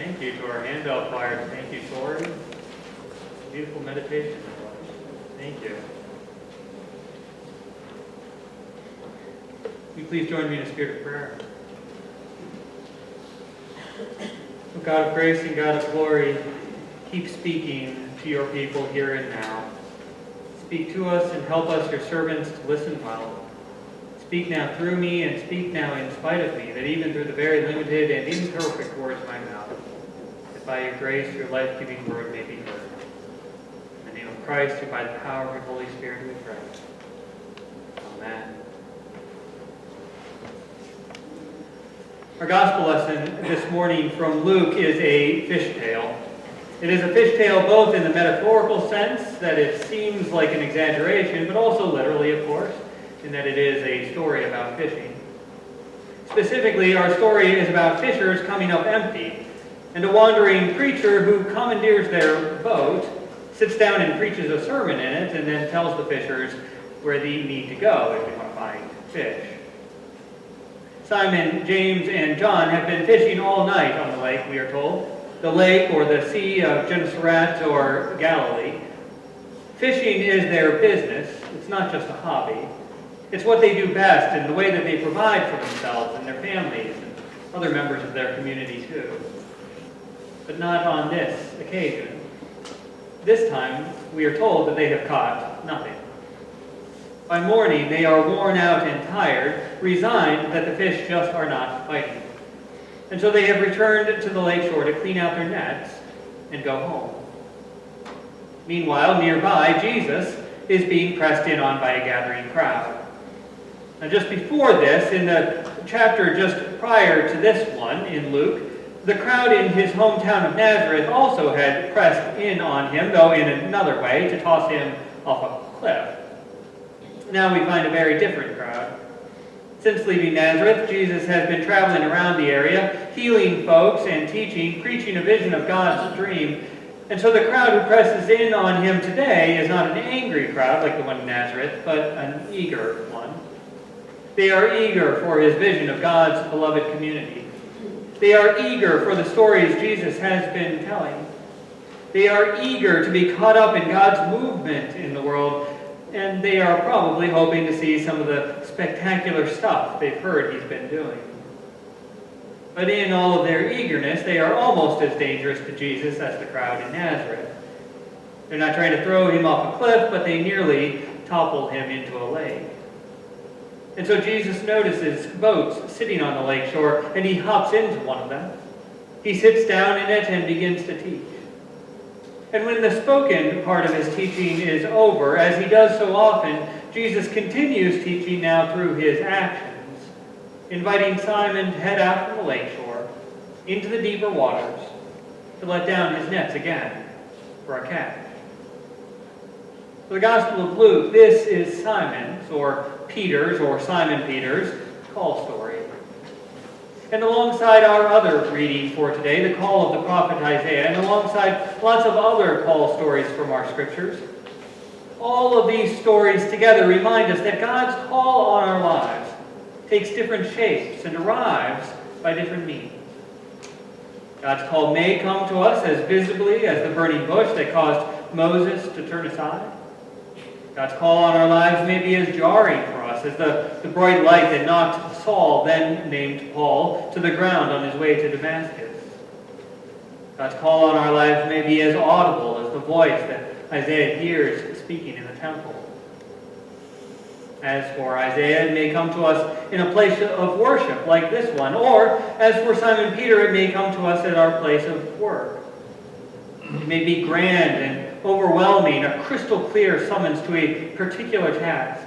Thank you to our handbell choirs. Thank you, Tori. Beautiful meditation. Thank you. Will you please join me in a spirit of prayer? O God of grace and God of glory, keep speaking to your people here and now. Speak to us and help us, your servants, to listen well. Speak now through me and speak now in spite of me, that even through the very limited and imperfect words of my mouth, that by your grace your life-giving word may be heard. In the name of Christ, who by the power of your Holy Spirit we pray. Amen. Our gospel lesson this morning from Luke is a fish tale. It is a fish tale both in the metaphorical sense, that it seems like an exaggeration, but also literally, of course, in that it is a story about fishing. Specifically, our story is about fishers coming up empty, and a wandering preacher who commandeers their boat, sits down and preaches a sermon in it, and then tells the fishers where they need to go if they want to find fish. Simon, James, and John have been fishing all night on the lake, we are told, the lake or the sea of Gennesaret or Galilee. Fishing is their business. It's not just a hobby. It's what they do best and the way that they provide for themselves and their families and other members of their community too. But not on this occasion. This time, we are told that they have caught nothing. By morning, they are worn out and tired, resigned that the fish just are not biting. And so they have returned to the lakeshore to clean out their nets and go home. Meanwhile, nearby, Jesus is being pressed in on by a gathering crowd. Now, just before this, in the chapter just prior to this one in Luke, the crowd in his hometown of Nazareth also had pressed in on him, though in another way, to toss him off a cliff. Now we find a very different crowd. Since leaving Nazareth, Jesus has been traveling around the area, healing folks and teaching, preaching a vision of God's dream. And so the crowd who presses in on him today is not an angry crowd like the one in Nazareth, but an eager one. They are eager for his vision of God's beloved community. They are eager for the stories Jesus has been telling. They are eager to be caught up in God's movement in the world, and they are probably hoping to see some of the spectacular stuff they've heard he's been doing. But in all of their eagerness, they are almost as dangerous to Jesus as the crowd in Nazareth. They're not trying to throw him off a cliff, but they nearly topple him into a lake. And so Jesus notices boats sitting on the lake shore, and he hops into one of them. He sits down in it and begins to teach. And when the spoken part of his teaching is over, as he does so often, Jesus continues teaching now through his actions, inviting Simon to head out from the lakeshore into the deeper waters to let down his nets again for a catch. For the Gospel of Luke, this is Simon's, or Peter's, or Simon Peter's, call story. And alongside our other reading for today, the call of the prophet Isaiah, and alongside lots of other call stories from our scriptures, all of these stories together remind us that God's call on our lives takes different shapes and arrives by different means. God's call may come to us as visibly as the burning bush that caused Moses to turn aside. God's call on our lives may be as jarring for us as the bright light that knocked Saul, then named Paul, to the ground on his way to Damascus. God's call on our lives may be as audible as the voice that Isaiah hears speaking in the temple. As for Isaiah, it may come to us in a place of worship like this one, or as for Simon Peter, it may come to us at our place of work. It may be grand and overwhelming, a crystal clear summons to a particular task.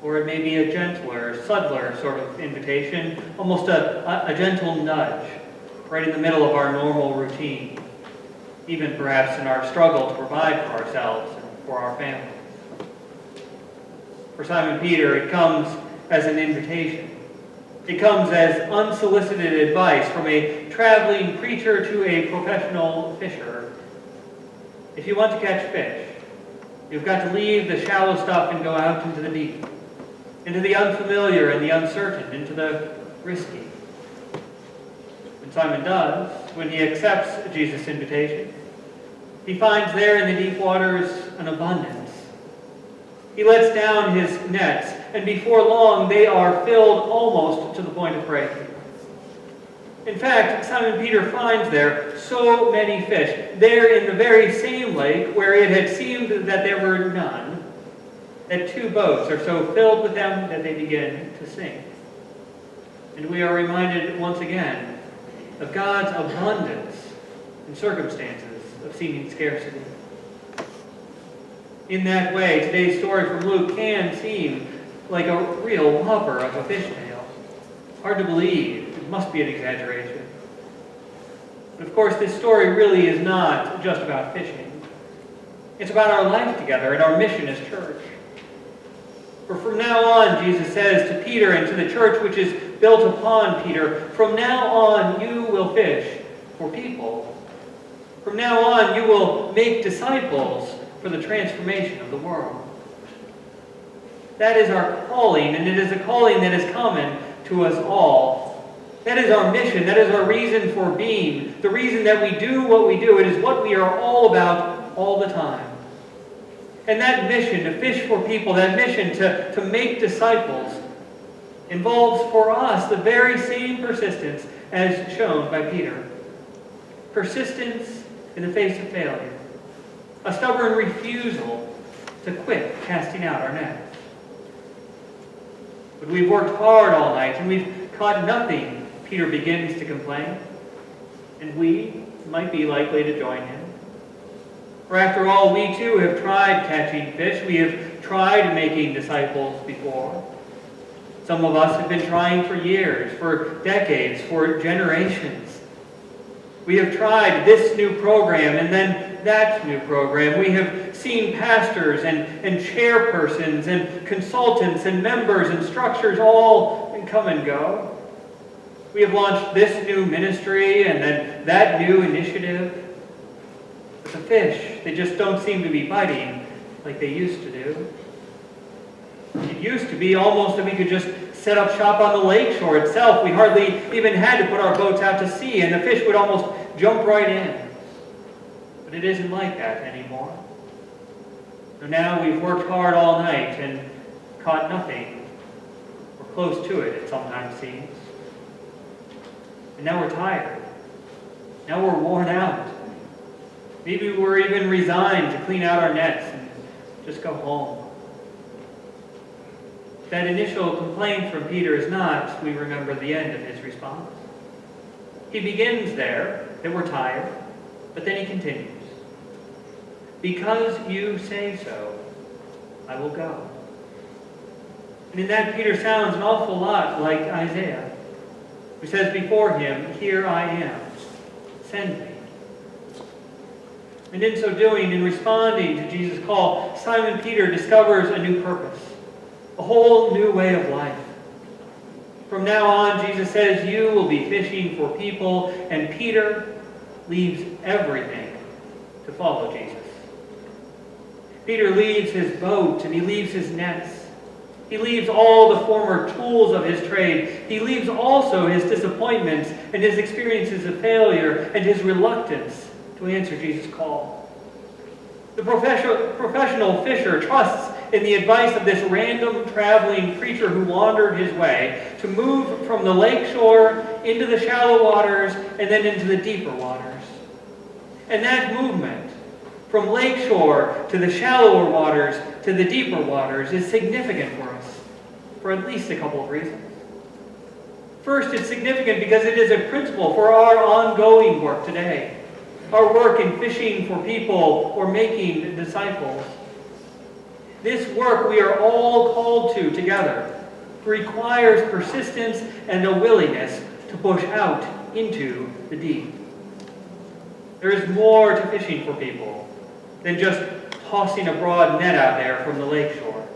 Or it may be a gentler, subtler sort of invitation, almost a gentle nudge, right in the middle of our normal routine, even perhaps in our struggle to provide for ourselves and for our families. For Simon Peter, it comes as an invitation. It comes as unsolicited advice from a traveling preacher to a professional fisher. If you want to catch fish, you've got to leave the shallow stuff and go out into the deep, into the unfamiliar and the uncertain, into the risky. And And Simon does when he accepts Jesus' invitation. He finds there in the deep waters an abundance. He lets down his nets, and before long they are filled almost to the point of breaking. In fact, Simon Peter finds there so many fish, there in the very same lake where it had seemed that there were none, that 2 boats are so filled with them that they begin to sink. And we are reminded once again of God's abundance in circumstances of seeming scarcity. In that way, today's story from Luke can seem like a real whopper of a fish tale. Hard to believe. It must be an exaggeration. But of course, this story really is not just about fishing. It's about our life together and our mission as church. For from now on, Jesus says to Peter and to the church which is built upon Peter, from now on you will fish for people. From now on you will make disciples for the transformation of the world. That is our calling, and it is a calling that is common to us all. That is our mission. That is our reason for being. The reason that we do what we do. It is what we are all about all the time. And that mission to fish for people, that mission to make disciples, involves for us the very same persistence as shown by Peter. Persistence in the face of failure. A stubborn refusal to quit casting out our nets. But we've worked hard all night and we've caught nothing, Peter begins to complain. And we might be likely to join him. For after all, we too have tried catching fish. We have tried making disciples before. Some of us have been trying for years, for decades, for generations. We have tried this new program and then that new program. We have seen pastors and chairpersons and consultants and members and structures all come and go. We have launched this new ministry and then that new initiative. But the fish, they just don't seem to be biting like they used to do. It used to be almost that we could just set up shop on the lakeshore itself. We hardly even had to put our boats out to sea, and the fish would almost jump right in. But it isn't like that anymore. So now we've worked hard all night and caught nothing. We're close to it sometimes seems. And now we're tired. Now we're worn out. Maybe we're even resigned to clean out our nets and just go home. That initial complaint from Peter is not, we remember, the end of his response. He begins there, that we're tired, but then he continues. Because you say so, I will go. And in that, Peter sounds an awful lot like Isaiah, who says before him, here I am, send me. And in so doing, in responding to Jesus' call, Simon Peter discovers a new purpose. A whole new way of life. From now on, Jesus says, you will be fishing for people, and Peter leaves everything to follow Jesus. Peter leaves his boat, and he leaves his nets. He leaves all the former tools of his trade. He leaves also his disappointments and his experiences of failure and his reluctance to answer Jesus' call. The professional fisher trusts in the advice of this random traveling preacher who wandered his way to move from the lakeshore into the shallow waters and then into the deeper waters. And that movement from lakeshore to the shallower waters to the deeper waters is significant for us for at least a couple of reasons. First, it's significant because it is a principle for our ongoing work today. Our work in fishing for people or making disciples. This work we are all called to together requires persistence and a willingness to push out into the deep. There is more to fishing for people than just tossing a broad net out there from the lakeshore,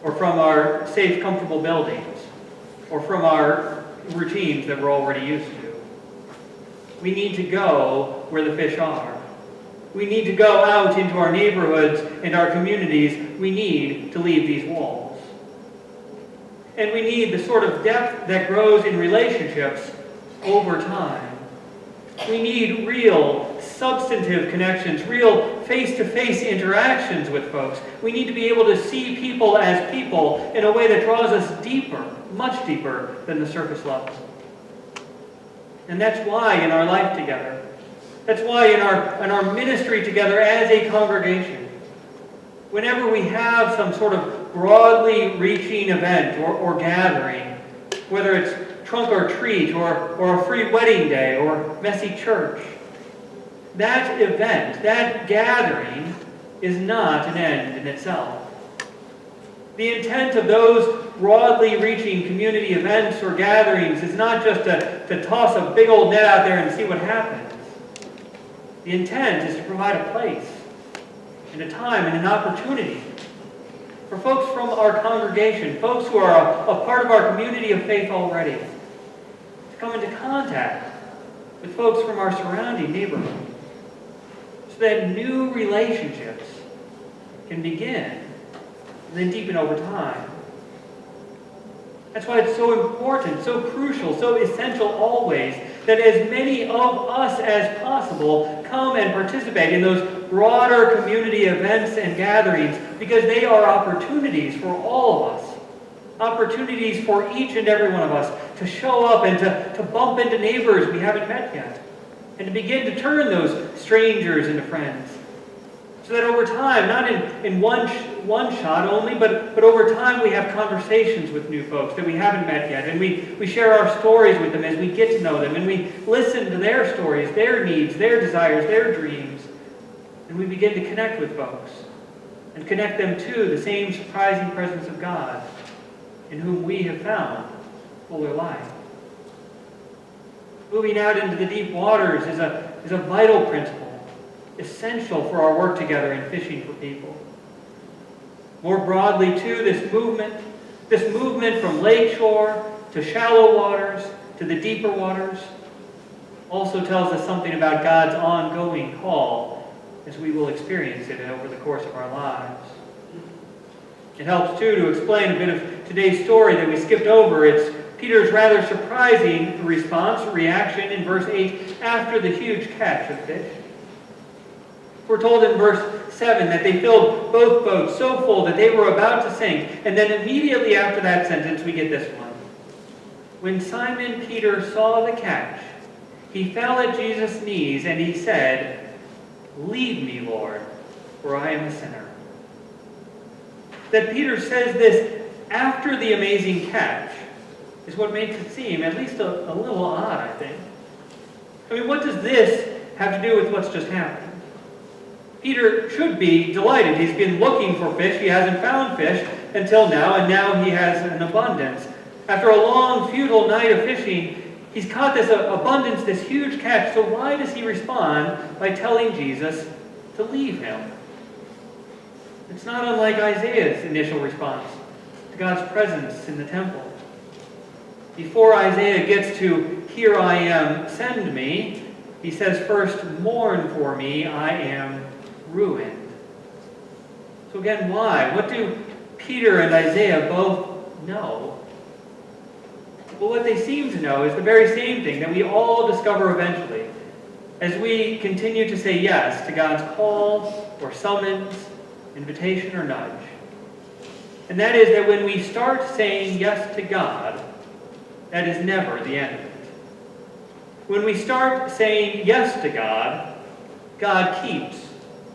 or from our safe, comfortable buildings, or from our routines that we're already used to. We need to go where the fish are. We need to go out into our neighborhoods and our communities. We need to leave these walls. And we need the sort of depth that grows in relationships over time. We need real, substantive connections, real face-to-face interactions with folks. We need to be able to see people as people in a way that draws us deeper, much deeper than the surface level. And that's why in our life together, that's why in our ministry together as a congregation, whenever we have some sort of broadly reaching event or gathering, whether it's trunk or treat or a free wedding day or messy church, that event, that gathering is not an end in itself. The intent of those broadly reaching community events or gatherings is not just to toss a big old net out there and see what happens. The intent is to provide a place and a time and an opportunity for folks from our congregation, folks who are a part of our community of faith already, to come into contact with folks from our surrounding neighborhood, so that new relationships can begin and then deepen over time. That's why it's so important, so crucial, so essential always that as many of us as possible come and participate in those broader community events and gatherings, because they are opportunities for all of us. Opportunities for each and every one of us to show up and to bump into neighbors we haven't met yet, and to begin to turn those strangers into friends. So that over time, not in one shot only, but over time we have conversations with new folks that we haven't met yet, and we share our stories with them as we get to know them, and we listen to their stories, their needs, their desires, their dreams, and we begin to connect with folks and connect them to the same surprising presence of God in whom we have found fuller life. Moving out into the deep waters is a vital principle, essential for our work together in fishing for people. More broadly, too, this movement from lakeshore to shallow waters to the deeper waters also tells us something about God's ongoing call as we will experience it over the course of our lives. It helps, too, to explain a bit of today's story that we skipped over. It's Peter's rather surprising reaction in verse 8 after the huge catch of fish. We're told in verse 7 that they filled both boats so full that they were about to sink. And then immediately after that sentence, we get this one. When Simon Peter saw the catch, he fell at Jesus' knees and he said, "Leave me, Lord, for I am a sinner." That Peter says this after the amazing catch is what makes it seem at least a little odd, I think. I mean, what does this have to do with what's just happened? Peter should be delighted. He's been looking for fish. He hasn't found fish until now, and now he has an abundance. After a long, futile night of fishing, he's caught this abundance, this huge catch. So why does he respond by telling Jesus to leave him? It's not unlike Isaiah's initial response to God's presence in the temple. Before Isaiah gets to, "Here I am, send me," he says first, "Mourn for me, I am ruined." So again, why? What do Peter and Isaiah both know? Well, what they seem to know is the very same thing that we all discover eventually as we continue to say yes to God's call or summons, invitation or nudge. And that is that when we start saying yes to God, that is never the end of it. When we start saying yes to God, God keeps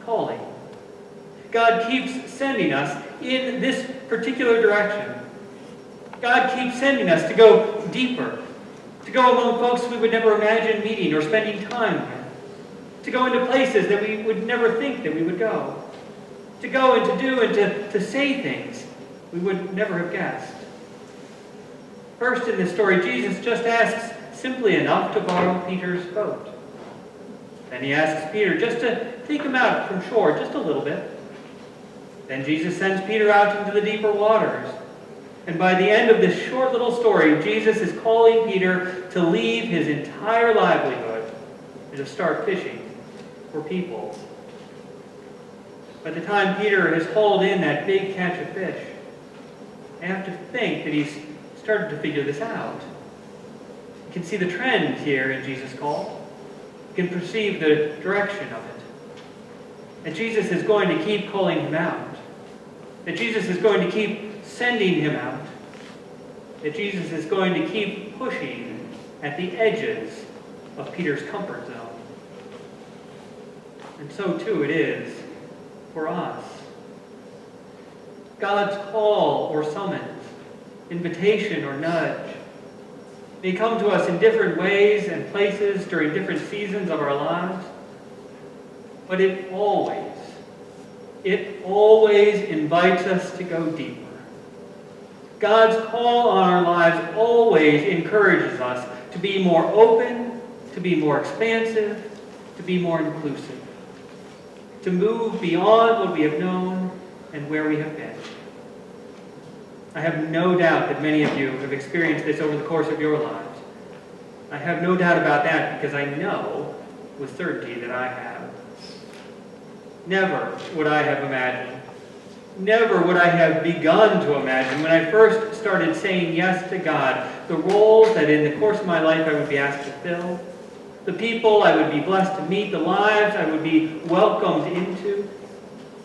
calling. God keeps sending us in this particular direction. God keeps sending us to go deeper, to go among folks we would never imagine meeting or spending time with, to go into places that we would never think that we would go, to go and to do and to say things we would never have guessed. First in this story, Jesus just asks simply enough to borrow Peter's boat. Then he asks Peter just to take him out from shore just a little bit. Then Jesus sends Peter out into the deeper waters. And by the end of this short little story, Jesus is calling Peter to leave his entire livelihood and to start fishing for people. By the time Peter has hauled in that big catch of fish, I have to think that he's started to figure this out. You can see the trend here in Jesus' call. He can perceive the direction of it. That Jesus is going to keep calling him out. That Jesus is going to keep sending him out. That Jesus is going to keep pushing at the edges of Peter's comfort zone. And so too it is for us. God's call or summons, invitation or nudge, may come to us in different ways and places during different seasons of our lives, but it always invites us to go deeper. God's call on our lives always encourages us to be more open, to be more expansive, to be more inclusive, to move beyond what we have known and where we have been. I have no doubt that many of you have experienced this over the course of your lives. I have no doubt about that because I know with certainty that I have. Never would I have imagined, never would I have begun to imagine when I first started saying yes to God, the roles that in the course of my life I would be asked to fill, the people I would be blessed to meet, the lives I would be welcomed into.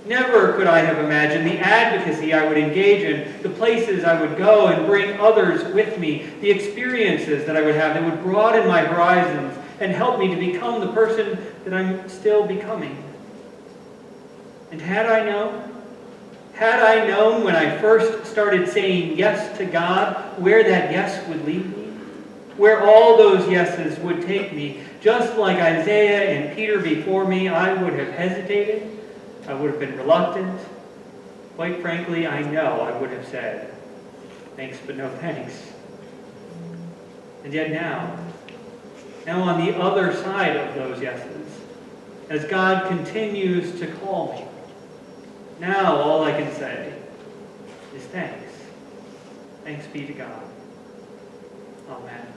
Never could I have imagined the advocacy I would engage in, the places I would go and bring others with me, the experiences that I would have that would broaden my horizons and help me to become the person that I'm still becoming. And had I known when I first started saying yes to God, where that yes would lead me, where all those yeses would take me, just like Isaiah and Peter before me, I would have hesitated. I would have been reluctant. Quite frankly, I know I would have said, thanks but no thanks. And yet now on the other side of those yeses, as God continues to call me, now all I can say is thanks. Thanks be to God. Amen.